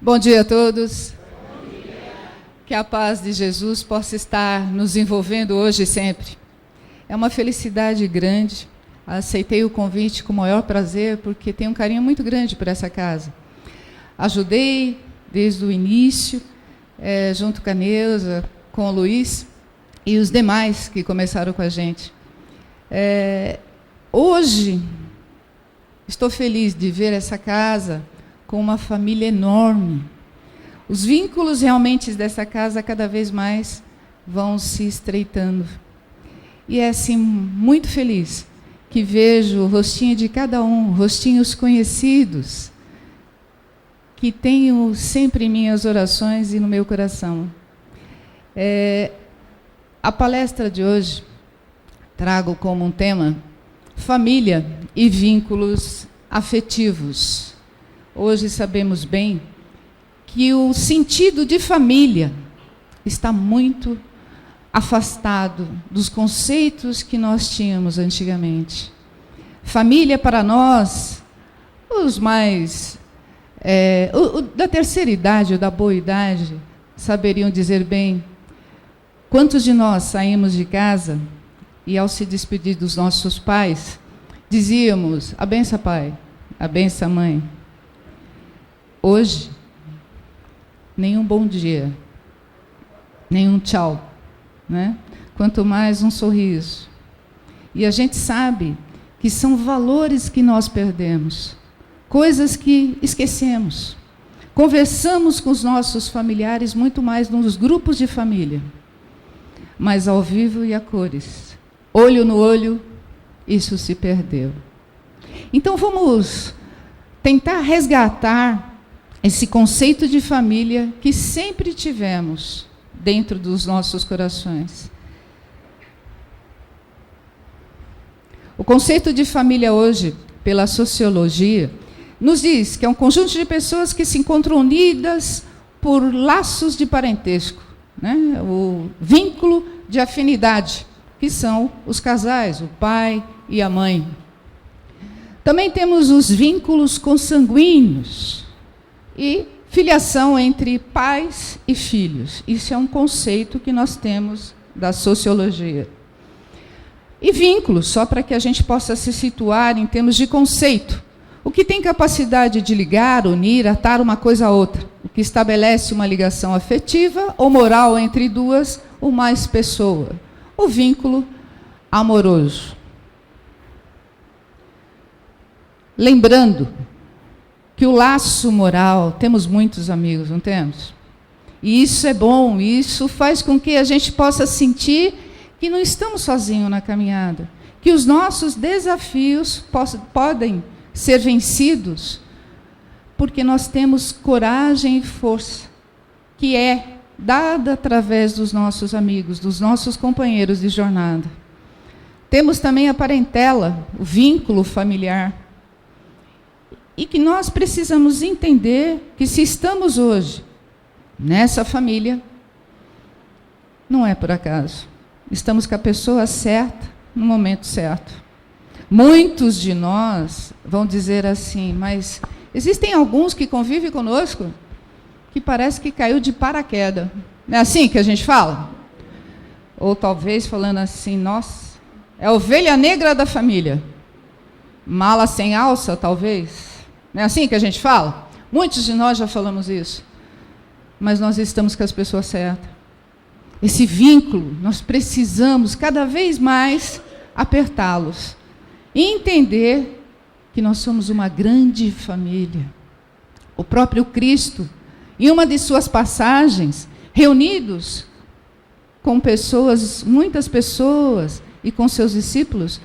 Bom dia a todos. Que a paz de Jesus possa estar nos envolvendo hoje e sempre. É uma felicidade grande. Aceitei o convite com o maior prazer, porque tenho um carinho muito grande por essa casa. Ajudei desde o início, junto com a Neuza, com o Luiz e os demais que começaram com a gente. Hoje, estou feliz de ver essa casa com uma família enorme. Os vínculos realmente dessa casa cada vez mais vão se estreitando. E é assim, muito feliz que vejo o rostinho de cada um, rostinhos conhecidos, que tenho sempre em minhas orações e no meu coração. A palestra de hoje trago como um tema família e vínculos afetivos. Hoje sabemos bem que o sentido de família está muito afastado dos conceitos que nós tínhamos antigamente. Família para nós, os mais da terceira idade ou da boa idade, saberiam dizer bem quantos de nós saímos de casa e, ao se despedir dos nossos pais, dizíamos: a benção, pai, a benção, mãe. Hoje, nenhum bom dia, nenhum tchau, né? Quanto mais um sorriso. E a gente sabe que são valores que nós perdemos, coisas que esquecemos. Conversamos com os nossos familiares muito mais nos grupos de família, mas ao vivo e a cores, olho no olho, isso se perdeu. Então vamos tentar resgatar esse conceito de família que sempre tivemos dentro dos nossos corações. O conceito de família hoje, pela sociologia, nos diz que é um conjunto de pessoas que se encontram unidas por laços de parentesco, né? O vínculo de afinidade, que são os casais, o pai e a mãe. Também temos os vínculos consanguíneos e filiação entre pais e filhos. Isso é um conceito que nós temos da sociologia. E vínculos, só para que a gente possa se situar em termos de conceito. O que tem capacidade de ligar, unir, atar uma coisa a outra. O que estabelece uma ligação afetiva ou moral entre duas ou mais pessoas. O vínculo amoroso. Lembrando que o laço moral, temos muitos amigos, não temos? E isso é bom, isso faz com que a gente possa sentir que não estamos sozinhos na caminhada, que os nossos desafios podem ser vencidos, porque nós temos coragem e força, que é dada através dos nossos amigos, dos nossos companheiros de jornada. Temos também a parentela, o vínculo familiar, e que nós precisamos entender que se estamos hoje nessa família, não é por acaso. Estamos com a pessoa certa, no momento certo. Muitos de nós vão dizer assim, mas existem alguns que convivem conosco que parece que caiu de paraquedas. Não é assim que a gente fala? Ou talvez falando assim, nossa, é a ovelha negra da família. Mala sem alça, talvez. Não é assim que a gente fala? Muitos de nós já falamos isso. Mas nós estamos com as pessoas certas. Esse vínculo, nós precisamos cada vez mais apertá-los. E entender que nós somos uma grande família. O próprio Cristo, em uma de suas passagens, reunidos com pessoas, muitas pessoas, e com seus discípulos,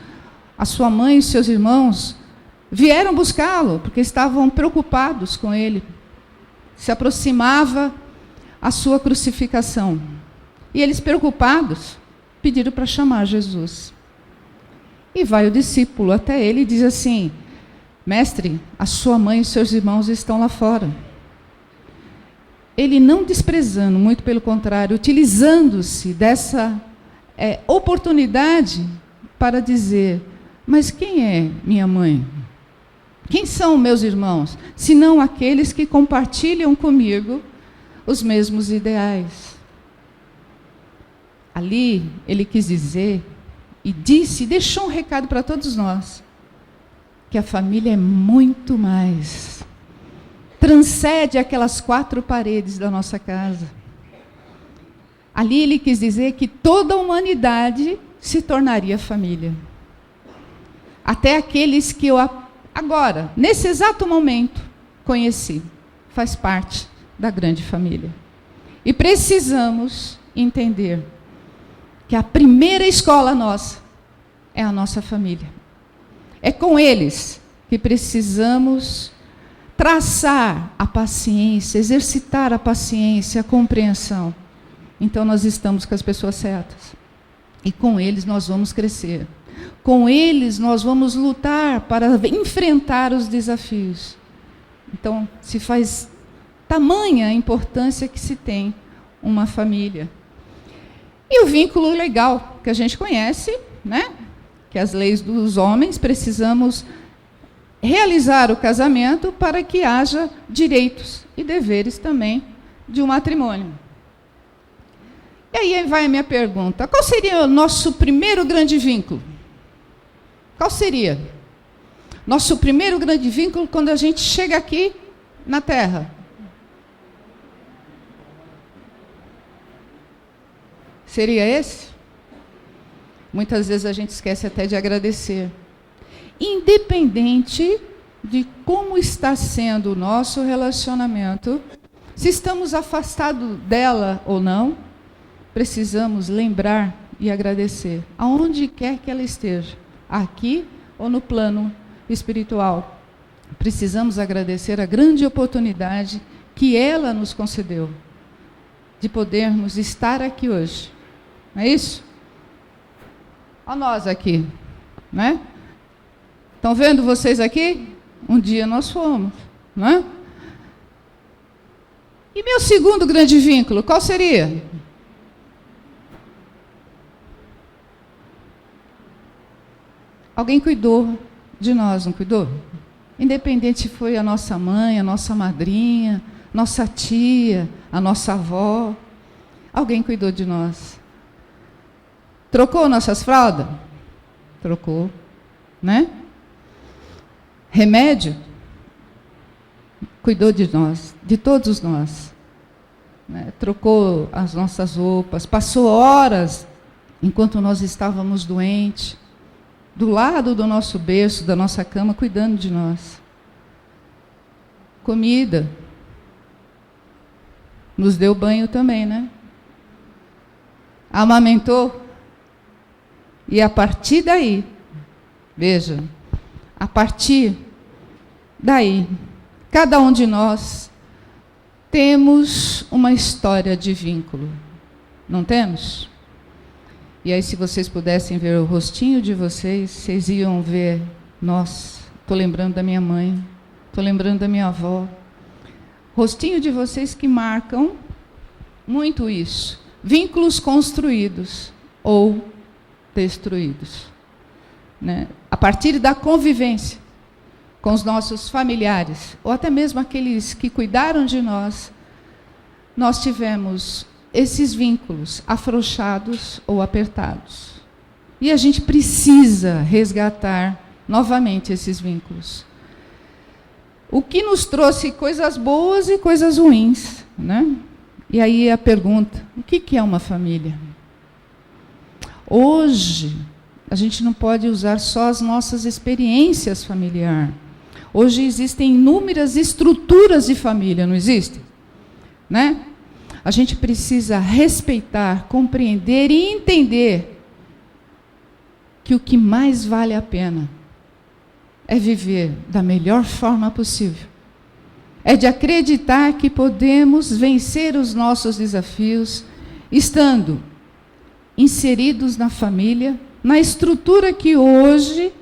a sua mãe e seus irmãos, vieram buscá-lo, porque estavam preocupados com ele. Se aproximava a sua crucificação. E eles, preocupados, pediram para chamar Jesus. E vai o discípulo até ele e diz assim: mestre, a sua mãe e seus irmãos estão lá fora. Ele não desprezando, muito pelo contrário, utilizando-se dessa oportunidade para dizer: mas quem é minha mãe? Quem são meus irmãos? Senão aqueles que compartilham comigo os mesmos ideais. Ali, ele quis dizer, e disse, deixou um recado para todos nós, que a família é muito mais. Transcende aquelas 4 paredes da nossa casa. Ali ele quis dizer que toda a humanidade se tornaria família. Até aqueles que eu agora, nesse exato momento, conheci. Faz parte da grande família. E precisamos entender que a primeira escola nossa é a nossa família. É com eles que precisamos traçar a paciência, exercitar a paciência, a compreensão. Então nós estamos com as pessoas certas. E com eles nós vamos crescer. Com eles nós vamos lutar para enfrentar os desafios. Então se faz tamanha a importância que se tem uma família. E o vínculo legal que a gente conhece, né? Que as leis dos homens precisamos realizar o casamento para que haja direitos e deveres também de um matrimônio. E aí vai a minha pergunta: qual seria o nosso primeiro grande vínculo? Qual seria? Nosso primeiro grande vínculo quando a gente chega aqui na Terra? Seria esse? Muitas vezes a gente esquece até de agradecer. Independente de como está sendo o nosso relacionamento, se estamos afastados dela ou não, precisamos lembrar e agradecer, aonde quer que ela esteja, aqui ou no plano espiritual. Precisamos agradecer a grande oportunidade que ela nos concedeu, de podermos estar aqui hoje. Não é isso? Olha nós aqui, né? Estão vendo vocês aqui? Um dia nós fomos, né? E meu segundo grande vínculo, qual seria? Alguém cuidou de nós, não cuidou? Independente se foi a nossa mãe, a nossa madrinha, nossa tia, a nossa avó, alguém cuidou de nós. Trocou nossas fraldas? Trocou, né? Remédio? Cuidou de nós, de todos nós. Né? Trocou as nossas roupas, passou horas, enquanto nós estávamos doentes, do lado do nosso berço, da nossa cama, cuidando de nós. Comida. Nos deu banho também, né? Amamentou. E a partir daí, veja, a partir daí, cada um de nós temos uma história de vínculo. Não temos? E aí, se vocês pudessem ver o rostinho de vocês, vocês iam ver, nossa, estou lembrando da minha mãe, estou lembrando da minha avó. Rostinho de vocês que marcam muito isso. Vínculos construídos ou destruídos. Né? A partir da convivência com os nossos familiares, ou até mesmo aqueles que cuidaram de nós, nós tivemos esses vínculos afrouxados ou apertados. E a gente precisa resgatar novamente esses vínculos. O que nos trouxe coisas boas e coisas ruins, né? E aí a pergunta, o que é uma família? Hoje, a gente não pode usar só as nossas experiências familiares. Hoje existem inúmeras estruturas de família, não existem? Né? A gente precisa respeitar, compreender e entender que o que mais vale a pena é viver da melhor forma possível. É de acreditar que podemos vencer os nossos desafios estando inseridos na família, na estrutura que hoje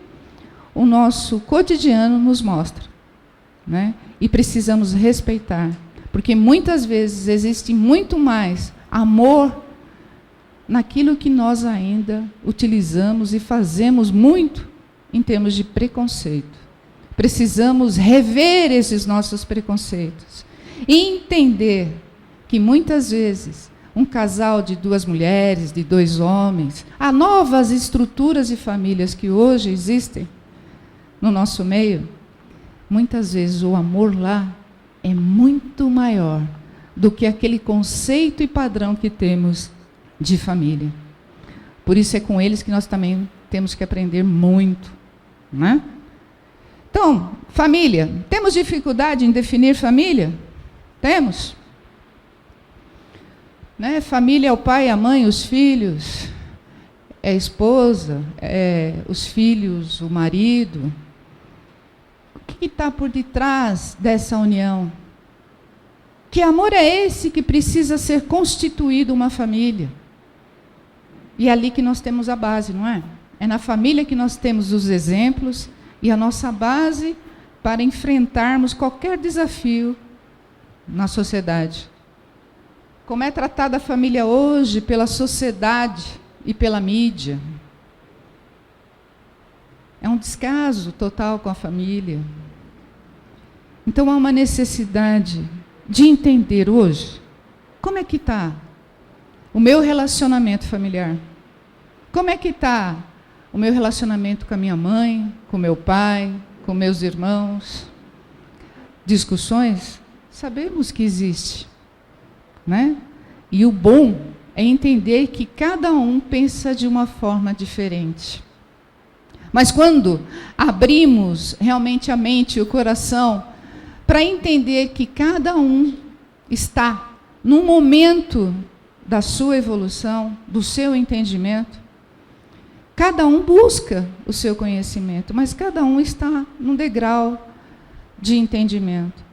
o nosso cotidiano nos mostra, né? E precisamos respeitar, porque muitas vezes existe muito mais amor naquilo que nós ainda utilizamos e fazemos muito em termos de preconceito. Precisamos rever esses nossos preconceitos e entender que muitas vezes um casal de 2 mulheres, de 2 homens, há novas estruturas de famílias que hoje existem no nosso meio, muitas vezes o amor lá é muito maior do que aquele conceito e padrão que temos de família. Por isso é com eles que nós também temos que aprender muito, né? Então, família, temos dificuldade em definir família? Temos. Né? Família é o pai, a mãe, os filhos, é a esposa, é os filhos, o marido. O que está por detrás dessa união? Que amor é esse que precisa ser constituído uma família? E é ali que nós temos a base, não é? É na família que nós temos os exemplos e a nossa base para enfrentarmos qualquer desafio na sociedade. Como é tratada a família hoje pela sociedade e pela mídia? É um descaso total com a família. Então há uma necessidade de entender hoje como é que está o meu relacionamento familiar. Como é que está o meu relacionamento com a minha mãe, com meu pai, com meus irmãos? Discussões? Sabemos que existe, né? E o bom é entender que cada um pensa de uma forma diferente. Mas quando abrimos realmente a mente e o coração para entender que cada um está num momento da sua evolução, do seu entendimento, cada um busca o seu conhecimento, mas cada um está num degrau de entendimento.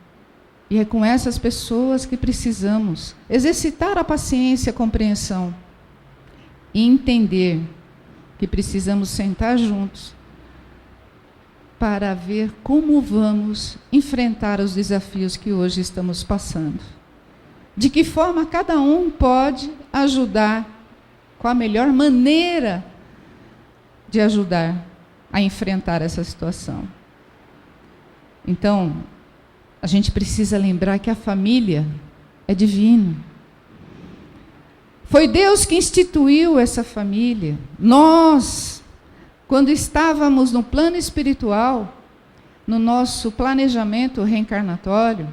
E é com essas pessoas que precisamos exercitar a paciência, a compreensão e entender que precisamos sentar juntos para ver como vamos enfrentar os desafios que hoje estamos passando. De que forma cada um pode ajudar, com a melhor maneira de ajudar a enfrentar essa situação. Então, a gente precisa lembrar que a família é divina. Foi Deus que instituiu essa família. Nós, quando estávamos no plano espiritual, no nosso planejamento reencarnatório,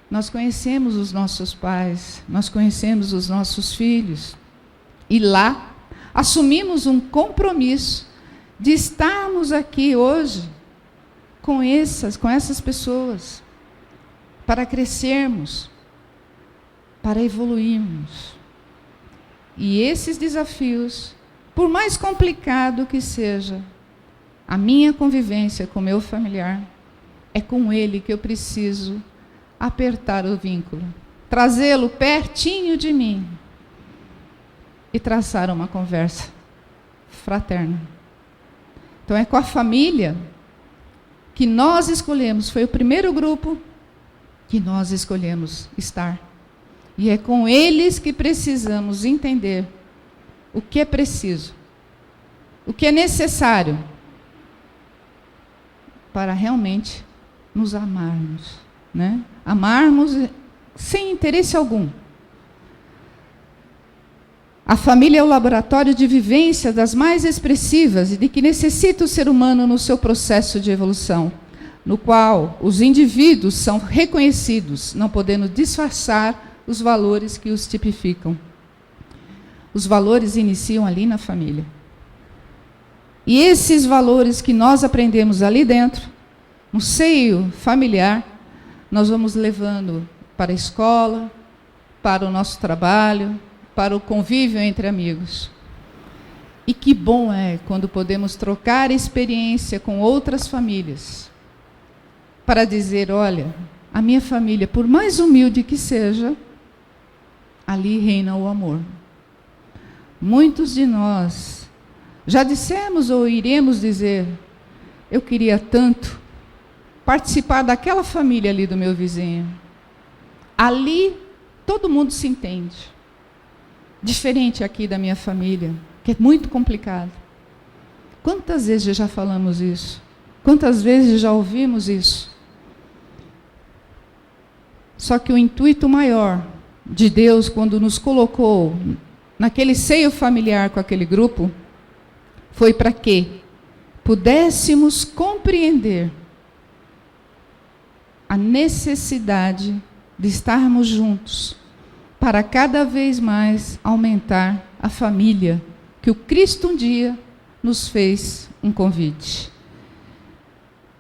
nós conhecemos os nossos pais, nós conhecemos os nossos filhos. E lá, assumimos um compromisso de estarmos aqui hoje com essas pessoas, para crescermos, para evoluirmos. E esses desafios, por mais complicado que seja, a minha convivência com meu familiar, é com ele que eu preciso apertar o vínculo, trazê-lo pertinho de mim e traçar uma conversa fraterna. Então é com a família que nós escolhemos, foi o primeiro grupo que nós escolhemos estar. E é com eles que precisamos entender o que é preciso, o que é necessário para realmente nos amarmos, né? Amarmos sem interesse algum. A família é o laboratório de vivência das mais expressivas e de que necessita o ser humano no seu processo de evolução, no qual os indivíduos são reconhecidos, não podendo disfarçar os valores que os tipificam. Os valores iniciam ali na família. E esses valores que nós aprendemos ali dentro, no seio familiar, nós vamos levando para a escola, para o nosso trabalho, para o convívio entre amigos. E que bom é quando podemos trocar experiência com outras famílias, para dizer, olha, a minha família, por mais humilde que seja, ali reina o amor. Muitos de nós já dissemos ou iremos dizer, eu queria tanto participar daquela família ali do meu vizinho. Ali todo mundo se entende. Diferente aqui da minha família, que é muito complicado. Quantas vezes já falamos isso? Quantas vezes já ouvimos isso? Só que o intuito maior de Deus, quando nos colocou naquele seio familiar com aquele grupo, foi para que pudéssemos compreender a necessidade de estarmos juntos, para cada vez mais aumentar a família, que o Cristo um dia nos fez um convite.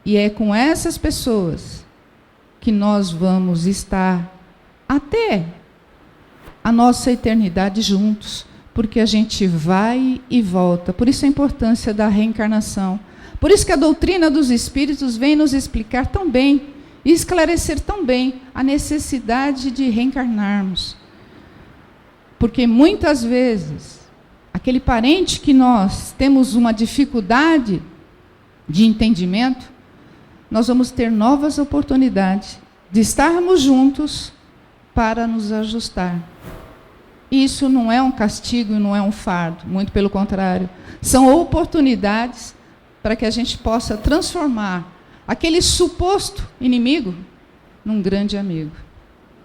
E é com essas pessoas que nós vamos estar até a nossa eternidade juntos, porque a gente vai e volta. Por isso a importância da reencarnação. Por isso que a doutrina dos espíritos vem nos explicar tão bem e esclarecer tão bem a necessidade de reencarnarmos. Porque muitas vezes, aquele parente que nós temos uma dificuldade de entendimento, nós vamos ter novas oportunidades de estarmos juntos para nos ajustar. Isso não é um castigo e não é um fardo, muito pelo contrário. São oportunidades para que a gente possa transformar aquele suposto inimigo num grande amigo,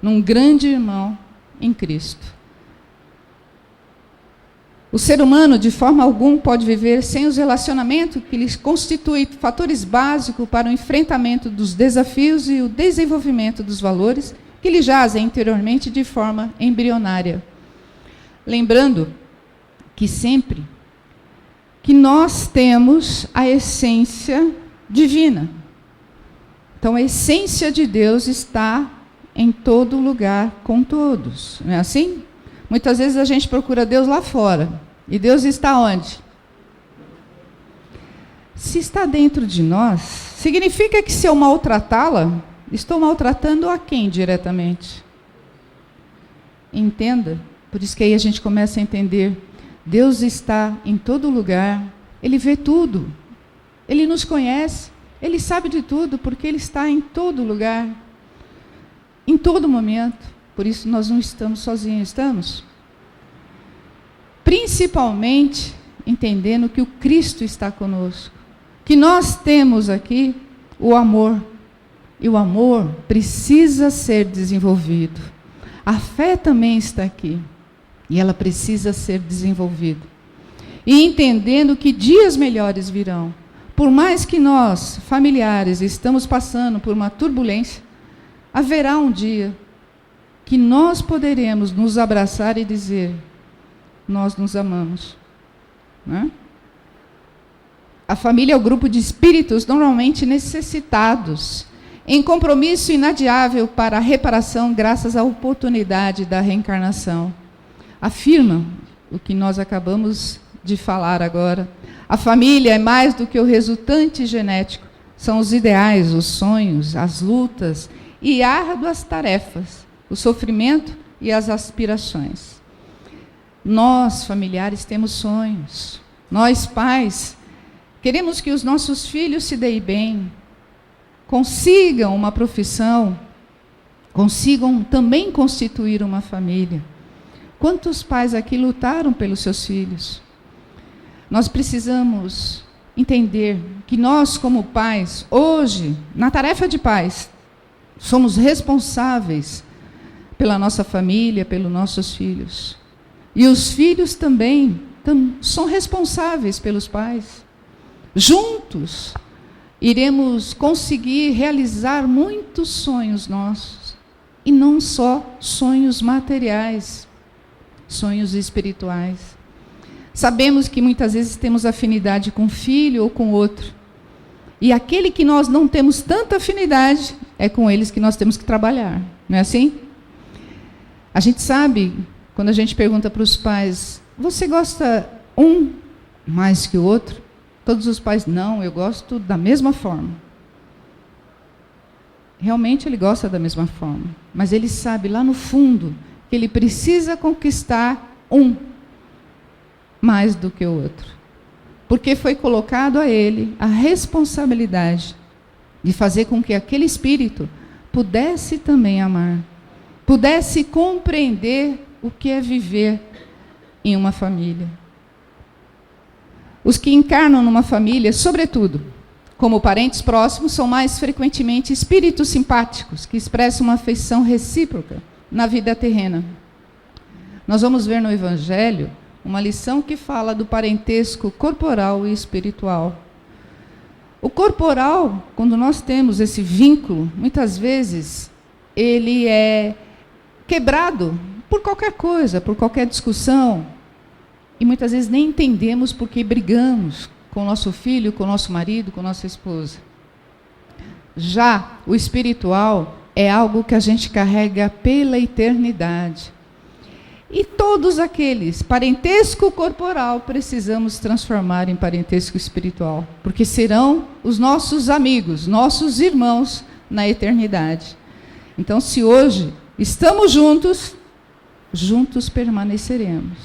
num grande irmão em Cristo. O ser humano, de forma alguma, pode viver sem os relacionamentos que lhes constituem fatores básicos para o enfrentamento dos desafios e o desenvolvimento dos valores que lhe jazem interiormente de forma embrionária. Lembrando que sempre que nós temos a essência divina. Então, a essência de Deus está em todo lugar, com todos. Não é assim? Muitas vezes a gente procura Deus lá fora. E Deus está onde? Se está dentro de nós, significa que se eu maltratá-la, estou maltratando a quem diretamente? Entenda. Por isso que aí a gente começa a entender. Deus está em todo lugar. Ele vê tudo. Ele nos conhece. Ele sabe de tudo, porque Ele está em todo lugar, em todo momento. Por isso nós não estamos sozinhos, estamos? Principalmente entendendo que o Cristo está conosco, que nós temos aqui o amor, e o amor precisa ser desenvolvido. A fé também está aqui, e ela precisa ser desenvolvida. E entendendo que dias melhores virão. Por mais que nós, familiares, estamos passando por uma turbulência, haverá um dia que nós poderemos nos abraçar e dizer: nós nos amamos. Né? A família é o grupo de espíritos normalmente necessitados, em compromisso inadiável para a reparação graças à oportunidade da reencarnação. Afirma o que nós acabamos de falar agora. A família é mais do que o resultante genético. São os ideais, os sonhos, as lutas e árduas tarefas, o sofrimento e as aspirações. Nós, familiares, temos sonhos. Nós, pais, queremos que os nossos filhos se deem bem, consigam uma profissão, consigam também constituir uma família. Quantos pais aqui lutaram pelos seus filhos? Nós precisamos entender que nós, como pais, hoje, na tarefa de pais, somos responsáveis pela nossa família, pelos nossos filhos. E os filhos também são responsáveis pelos pais. Juntos, iremos conseguir realizar muitos sonhos nossos. E não só sonhos materiais, sonhos espirituais. Sabemos que muitas vezes temos afinidade com um filho ou com outro. E aquele que nós não temos tanta afinidade, é com eles que nós temos que trabalhar. Não é assim? A gente sabe, quando a gente pergunta para os pais: você gosta um mais que o outro? Todos os pais: não, eu gosto da mesma forma. Realmente ele gosta da mesma forma. Mas ele sabe lá no fundo que ele precisa conquistar um mais do que o outro. Porque foi colocado a ele a responsabilidade de fazer com que aquele espírito pudesse também amar, pudesse compreender o que é viver em uma família. Os que encarnam numa família, sobretudo, como parentes próximos, são mais frequentemente espíritos simpáticos, que expressam uma afeição recíproca na vida terrena. Nós vamos ver no Evangelho uma lição que fala do parentesco corporal e espiritual. O corporal, quando nós temos esse vínculo, muitas vezes ele é quebrado por qualquer coisa, por qualquer discussão, e muitas vezes nem entendemos por que brigamos com o nosso filho, com o nosso marido, com a nossa esposa. Já o espiritual é algo que a gente carrega pela eternidade. E todos aqueles, parentesco corporal, precisamos transformar em parentesco espiritual, porque serão os nossos amigos, nossos irmãos na eternidade. Então, se hoje estamos juntos, juntos permaneceremos.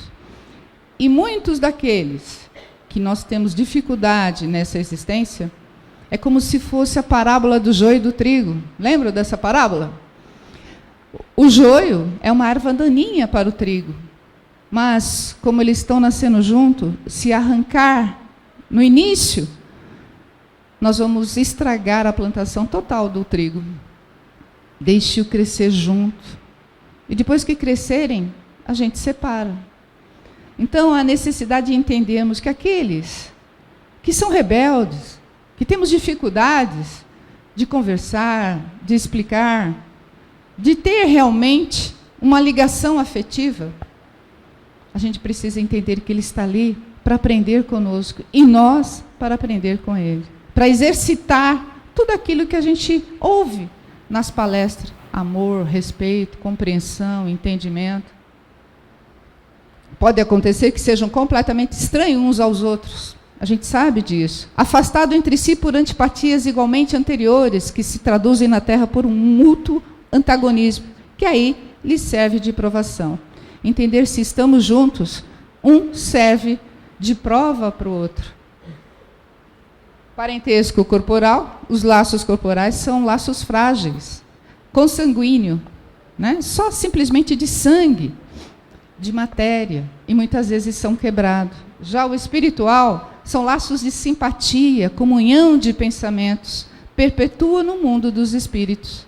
E muitos daqueles que nós temos dificuldade nessa existência, é como se fosse a parábola do joio e do trigo. Lembra dessa parábola? O joio é uma erva daninha para o trigo, mas como eles estão nascendo junto, se arrancar no início, nós vamos estragar a plantação total do trigo. Deixe-o crescer junto. E depois que crescerem, a gente separa. Então, a necessidade de entendermos que aqueles que são rebeldes, que temos dificuldades de conversar, de explicar, de ter realmente uma ligação afetiva, a gente precisa entender que Ele está ali para aprender conosco e nós para aprender com Ele, para exercitar tudo aquilo que a gente ouve nas palestras: amor, respeito, compreensão, entendimento. Pode acontecer que sejam completamente estranhos uns aos outros. A gente sabe disso. Afastado entre si por antipatias igualmente anteriores, que se traduzem na Terra por um mútuo antagonismo, que aí lhe serve de provação. Entender se estamos juntos, um serve de prova para o outro. Parentesco corporal, os laços corporais são laços frágeis, consanguíneo, né? Só simplesmente de sangue, de matéria, e muitas vezes são quebrados. Já o espiritual são laços de simpatia, comunhão de pensamentos, perpetua no mundo dos espíritos.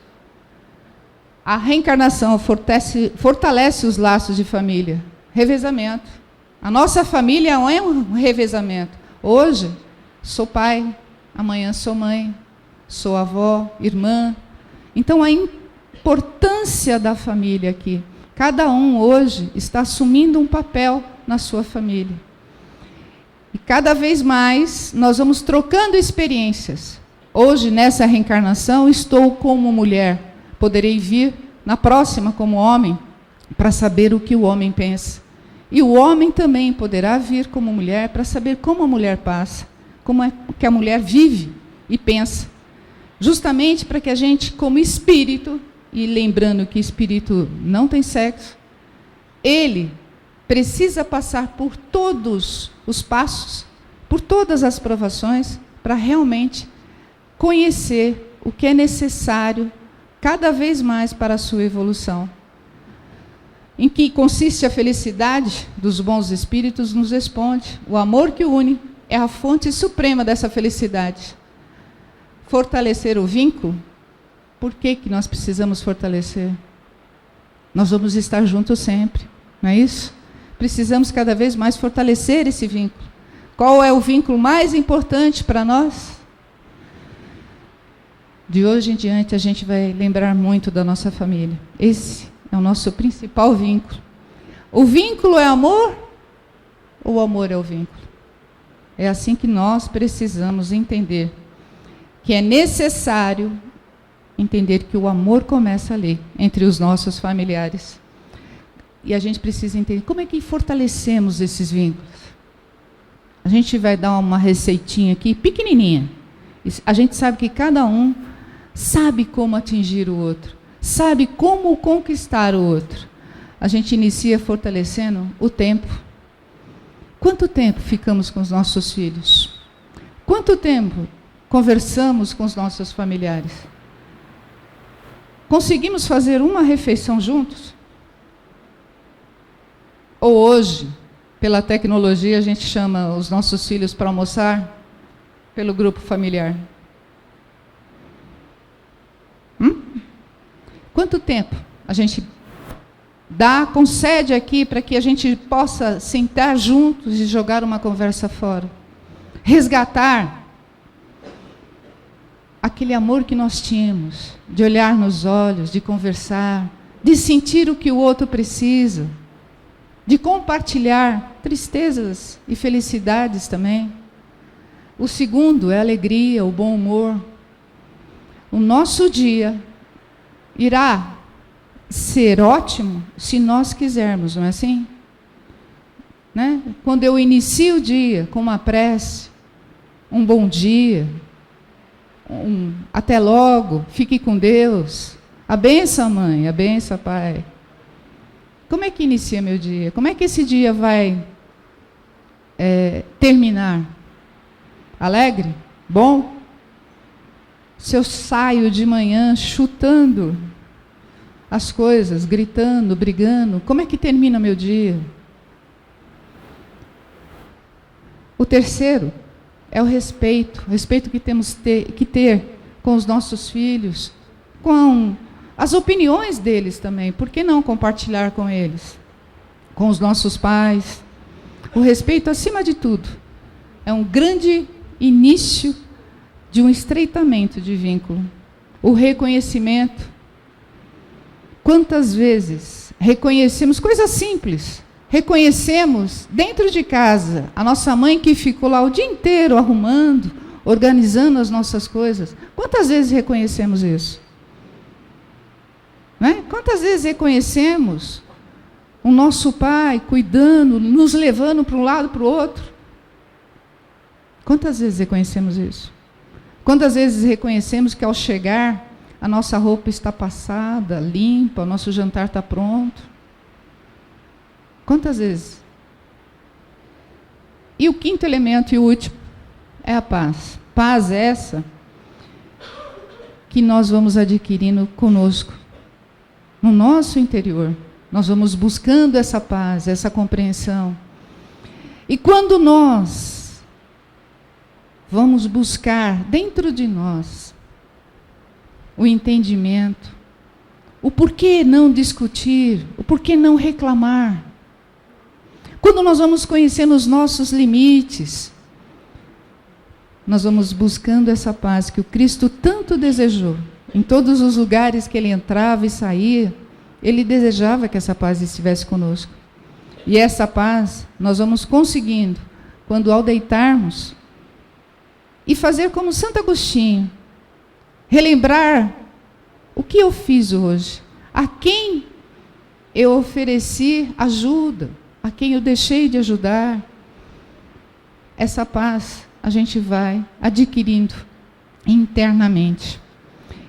A reencarnação fortalece os laços de família. Revezamento. A nossa família é um revezamento. Hoje, sou pai, amanhã sou mãe, sou avó, irmã. Então, a importância da família aqui. Cada um hoje está assumindo um papel na sua família. E cada vez mais nós vamos trocando experiências. Hoje, nessa reencarnação, estou como mulher. Poderei vir na próxima como homem, para saber o que o homem pensa. E o homem também poderá vir como mulher, para saber como a mulher passa, como é que a mulher vive e pensa. Justamente para que a gente, como espírito, e lembrando que espírito não tem sexo, ele precisa passar por todos os passos, por todas as provações, para realmente conhecer o que é necessário cada vez mais para a sua evolução. Em que consiste a felicidade dos bons espíritos, nos responde. O amor que une é a fonte suprema dessa felicidade. Fortalecer o vínculo, por que nós precisamos fortalecer? Nós vamos estar juntos sempre, não é isso? Precisamos cada vez mais fortalecer esse vínculo. Qual é o vínculo mais importante para nós? De hoje em diante, a gente vai lembrar muito da nossa família. Esse é o nosso principal vínculo. O vínculo é amor ou o amor é o vínculo? É assim que nós precisamos entender que é necessário entender que o amor começa ali, entre os nossos familiares. E a gente precisa entender como é que fortalecemos esses vínculos. A gente vai dar uma receitinha aqui, pequenininha. A gente sabe que cada um sabe como atingir o outro, sabe como conquistar o outro. A gente inicia fortalecendo o tempo. Quanto tempo ficamos com os nossos filhos? Quanto tempo conversamos com os nossos familiares? Conseguimos fazer uma refeição juntos? Ou hoje, pela tecnologia, a gente chama os nossos filhos para almoçar pelo grupo familiar? Quanto tempo a gente concede aqui para que a gente possa sentar juntos e jogar uma conversa fora? Resgatar aquele amor que nós tínhamos, de olhar nos olhos, de conversar, de sentir o que o outro precisa, de compartilhar tristezas e felicidades também. O segundo é a alegria, o bom humor. O nosso dia irá ser ótimo se nós quisermos, não é assim? Né? Quando eu inicio o dia com uma prece, um bom dia, até logo, fique com Deus, a benção, mãe, a benção, pai. Como é que inicia meu dia? Como é que esse dia vai terminar? Alegre? Bom? Se eu saio de manhã chutando as coisas, gritando, brigando, como é que termina meu dia? O terceiro é o respeito que temos que ter com os nossos filhos, com as opiniões deles também. Por que não compartilhar com eles? Com os nossos pais. O respeito, acima de tudo, é um grande início de um estreitamento de vínculo. O reconhecimento. Quantas vezes reconhecemos coisas simples, reconhecemos dentro de casa a nossa mãe que ficou lá o dia inteiro arrumando, organizando as nossas coisas. Quantas vezes reconhecemos isso? Né? Quantas vezes reconhecemos o nosso pai cuidando, nos levando para um lado para o outro? Quantas vezes reconhecemos isso? Quantas vezes reconhecemos que ao chegar a nossa roupa está passada, limpa, o nosso jantar está pronto? Quantas vezes? E o quinto elemento e o último é a paz. Paz essa que nós vamos adquirindo conosco, no nosso interior. Nós vamos buscando essa paz, essa compreensão. E quando nós vamos buscar dentro de nós o entendimento, o porquê não discutir, o porquê não reclamar, quando nós vamos conhecendo os nossos limites, nós vamos buscando essa paz que o Cristo tanto desejou. Em todos os lugares que ele entrava e saía, ele desejava que essa paz estivesse conosco. E essa paz nós vamos conseguindo quando, ao deitarmos, e fazer como Santo Agostinho, relembrar o que eu fiz hoje, a quem eu ofereci ajuda, a quem eu deixei de ajudar. Essa paz a gente vai adquirindo internamente,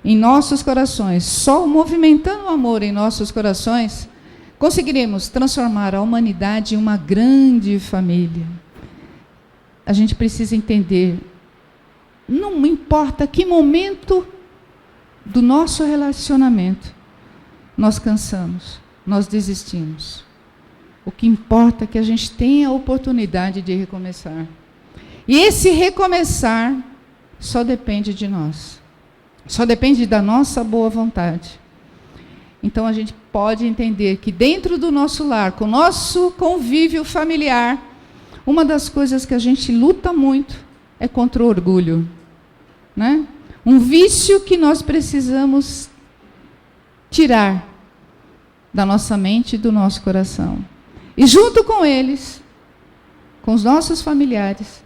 em nossos corações. Só movimentando o amor em nossos corações, conseguiremos transformar a humanidade em uma grande família. A gente precisa entender, não importa que momento do nosso relacionamento nós cansamos, nós desistimos. O que importa é que a gente tenha a oportunidade de recomeçar. E esse recomeçar só depende de nós. Só depende da nossa boa vontade. Então a gente pode entender que dentro do nosso lar, com o nosso convívio familiar, uma das coisas que a gente luta muito é contra o orgulho, né? Um vício que nós precisamos tirar da nossa mente e do nosso coração. E junto com eles, com os nossos familiares,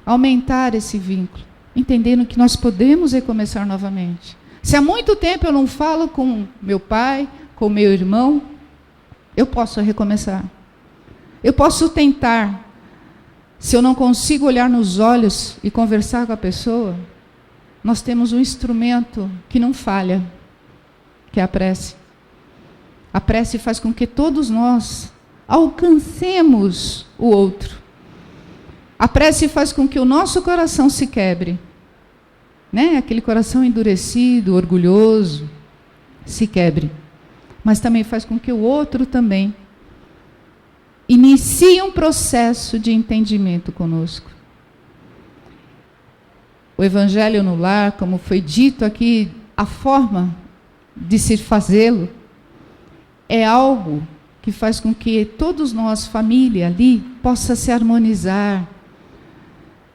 aumentar esse vínculo, entendendo que nós podemos recomeçar novamente. Se há muito tempo eu não falo com meu pai, com meu irmão, eu posso recomeçar. Eu posso tentar. Se eu não consigo olhar nos olhos e conversar com a pessoa, nós temos um instrumento que não falha, que é a prece. A prece faz com que todos nós alcancemos o outro. A prece faz com que o nosso coração se quebre, né? Aquele coração endurecido, orgulhoso, se quebre. Mas também faz com que o outro também inicie um processo de entendimento conosco. O Evangelho no lar, como foi dito aqui, a forma de se fazê-lo, é algo que faz com que todos nós, família ali, possa se harmonizar.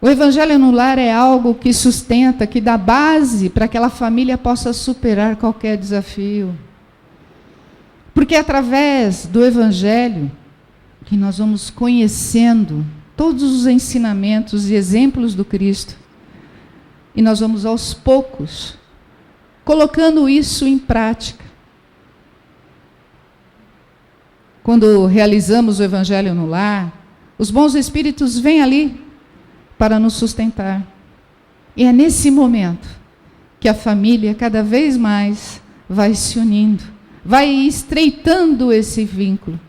O Evangelho no Lar é algo que sustenta, que dá base para que aquela família possa superar qualquer desafio. Porque é através do Evangelho que nós vamos conhecendo todos os ensinamentos e exemplos do Cristo. E nós vamos aos poucos colocando isso em prática. Quando realizamos o Evangelho no Lar, os bons espíritos vêm ali para nos sustentar. E é nesse momento que a família cada vez mais vai se unindo, vai estreitando esse vínculo.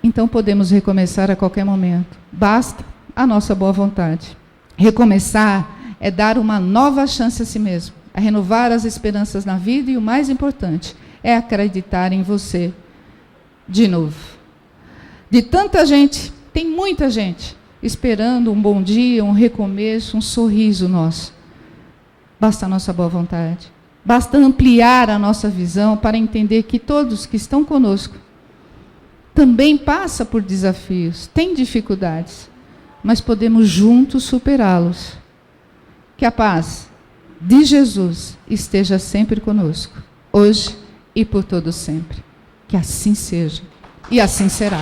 Então podemos recomeçar a qualquer momento. Basta a nossa boa vontade. Recomeçar é dar uma nova chance a si mesmo, é renovar as esperanças na vida e o mais importante é acreditar em você de novo. De tanta gente, tem muita gente esperando um bom dia, um recomeço, um sorriso nosso. Basta a nossa boa vontade. Basta ampliar a nossa visão para entender que todos que estão conosco também passam por desafios, têm dificuldades, mas podemos juntos superá-los. Que a paz de Jesus esteja sempre conosco, hoje e por todo sempre. Que assim seja, e assim será.